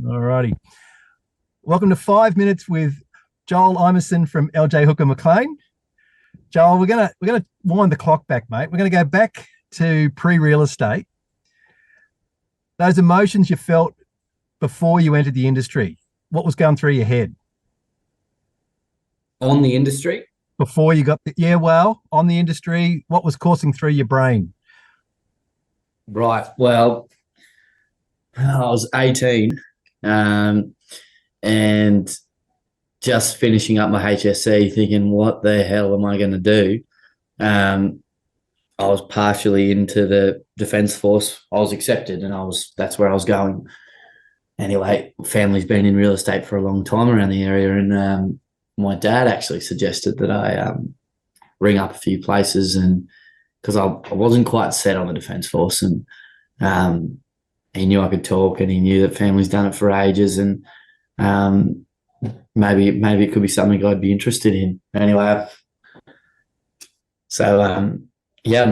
All righty. Welcome to 5 Minutes with Joel Imeson from LJ Hooker McLean. Joel, we're gonna wind the clock back, mate. We're gonna go back to pre-real estate. Those emotions you felt before you entered the industry. What was going through your head On the industry. before you got on the industry? What was coursing through your brain? Right. Well, I was 18, um, and just finishing up my HSC, thinking, what the hell am I going to do? Um, I was partially into the Defence Force. I was accepted, and that's where I was going. Anyway, family's been in real estate for a long time around the area, and my dad actually suggested that I ring up a few places, and because I wasn't quite set on the Defence Force, and um, he knew I could talk, and he knew that family's done it for ages, and um, maybe it could be something I'd be interested in. Anyway, so yeah, I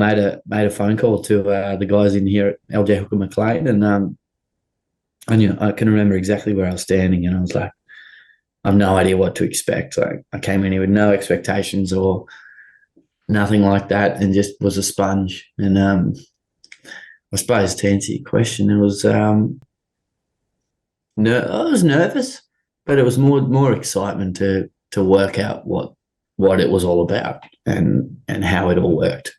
made a phone call to the guys in here at LJ Hooker McLean, and I can remember exactly where I was standing, and I was like, I've no idea what to expect. Like, I came in here with no expectations or nothing like that, and just was a sponge. And I suppose to answer your question, it was I was nervous, but it was more excitement to work out what it was all about and how it all worked.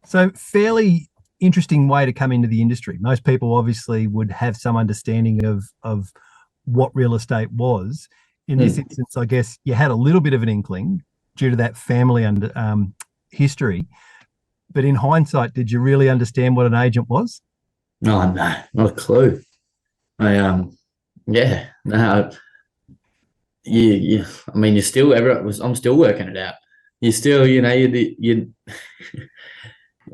So, fairly interesting way to come into the industry. Most people obviously would have some understanding of what real estate was. In this Hmm. instance, I guess you had a little bit of an inkling due to that family and history. But in hindsight, did you really understand what an agent was? No, no, not a clue. I yeah, no, I mean, you're still ever was I'm still working it out. You still, you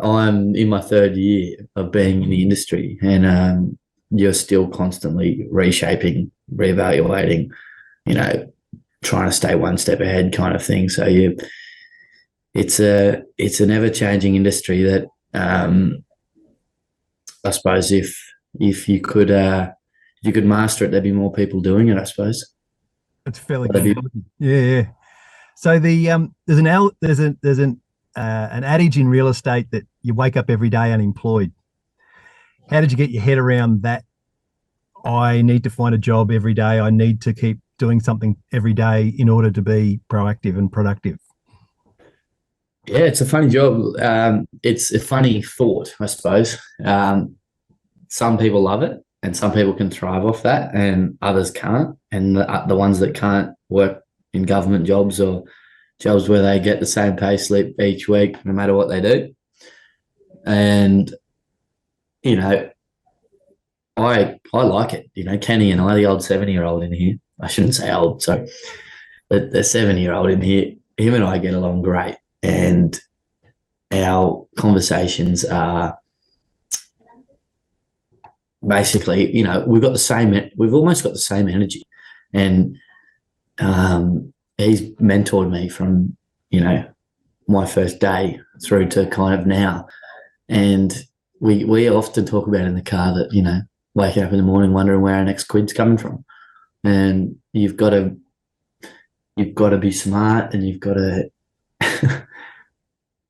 I'm in my third year of being in the industry, and you're still constantly reshaping, reevaluating, you know, trying to stay one step ahead, kind of thing. So it's an ever changing industry that I suppose if you could master it, there'd be more people doing it. I suppose. It's fairly What have good you? analogy. Yeah, yeah. So there's an adage in real estate that you wake up every day unemployed. How did you get your head around that? I need to find a job every day. I need to keep doing something every day in order to be proactive and productive. Yeah, it's a funny job. It's a funny thought, I suppose. Some people love it, and some people can thrive off that, and others can't. And the ones that can't work in government jobs or jobs where they get the same pay slip each week, no matter what they do. And you know, I like it. You know, Kenny and I, the old 70-year-old in here. I shouldn't say old, sorry. But the 70-year-old in here, him and I get along great, and our conversations are basically, we've almost got the same energy. And he's mentored me from, my first day through to kind of now. And we often talk about in the car that, waking up in the morning wondering where our next quid's coming from. And you've got to be smart, and you've got to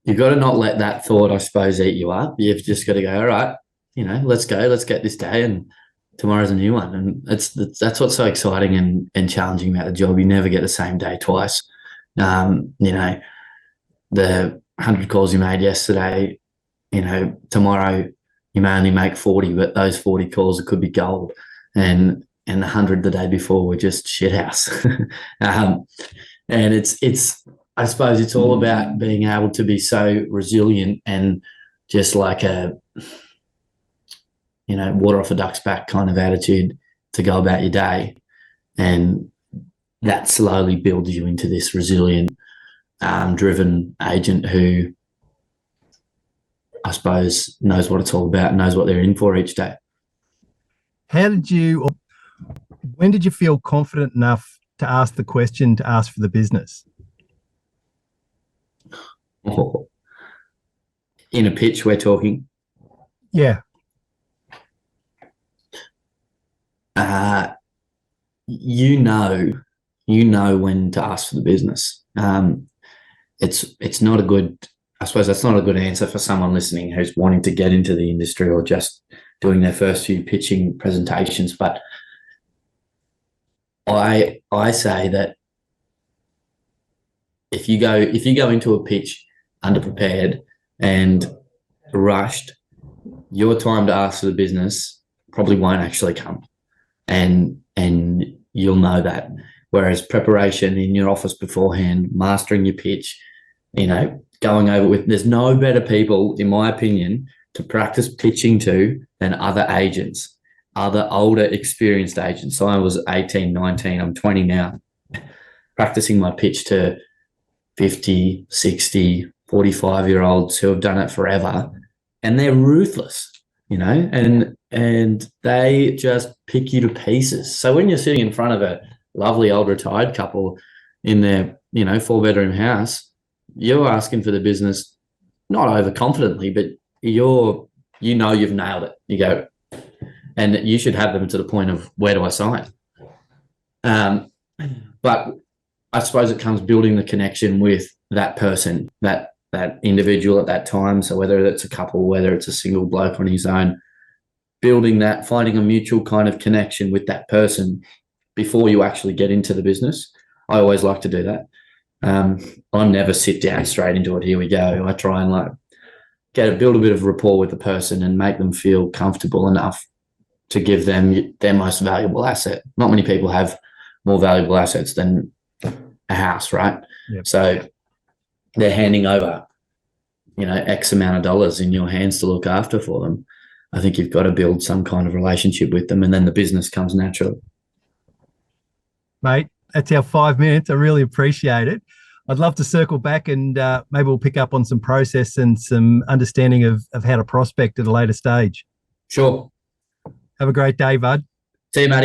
not let that thought, I suppose, eat you up. You've just got to go, all right, let's go, let's get this day, and tomorrow's a new one. And that's what's so exciting and challenging about the job. You never get the same day twice. The 100 calls you made yesterday, tomorrow you may only make 40, but those 40 calls, it could be gold. And the 100 the day before were just shithouse. um, and it's I suppose it's all about being able to be so resilient and just like a water off a duck's back kind of attitude to go about your day, and that slowly builds you into this resilient, driven agent who I suppose knows what it's all about, and knows what they're in for each day. How did you, or when did you feel confident enough to ask the question to ask for the business? In a pitch, we're talking. Yeah. uh, you know, you know when to ask for the business. It's not a good. I suppose that's not a good answer for someone listening who's wanting to get into the industry or just doing their first few pitching presentations. But I say that if you go into a pitch underprepared and rushed, your time to ask for the business probably won't actually come, and you'll know that. Whereas preparation in your office beforehand, mastering your pitch, going over with, there's no better people, in my opinion, to practice pitching to than other agents, other older, experienced agents. So I was 18, 19, I'm 20 now, practicing my pitch to 50, 60, 45-year-olds who have done it forever, and they're ruthless, and they just pick you to pieces. So when you're sitting in front of a lovely old retired couple in their, 4-bedroom house, you're asking for the business, not overconfidently, but you've nailed it. You go, and you should have them to the point of, where do I sign? But I suppose it comes building the connection with that person, that individual at that time. So whether it's a couple, whether it's a single bloke on his own, building that, finding a mutual kind of connection with that person before you actually get into the business. I always like to do that. I never sit down straight into it. Here we go. I try and build a bit of rapport with the person and make them feel comfortable enough to give them their most valuable asset. Not many people have more valuable assets than a house, right? Yep. So they're handing over, X amount of dollars in your hands to look after for them. I think you've got to build some kind of relationship with them, and then the business comes naturally. Mate, that's our 5 minutes. I really appreciate it. I'd love to circle back and maybe we'll pick up on some process and some understanding of how to prospect at a later stage. Sure. Have a great day, bud. See you, Matty.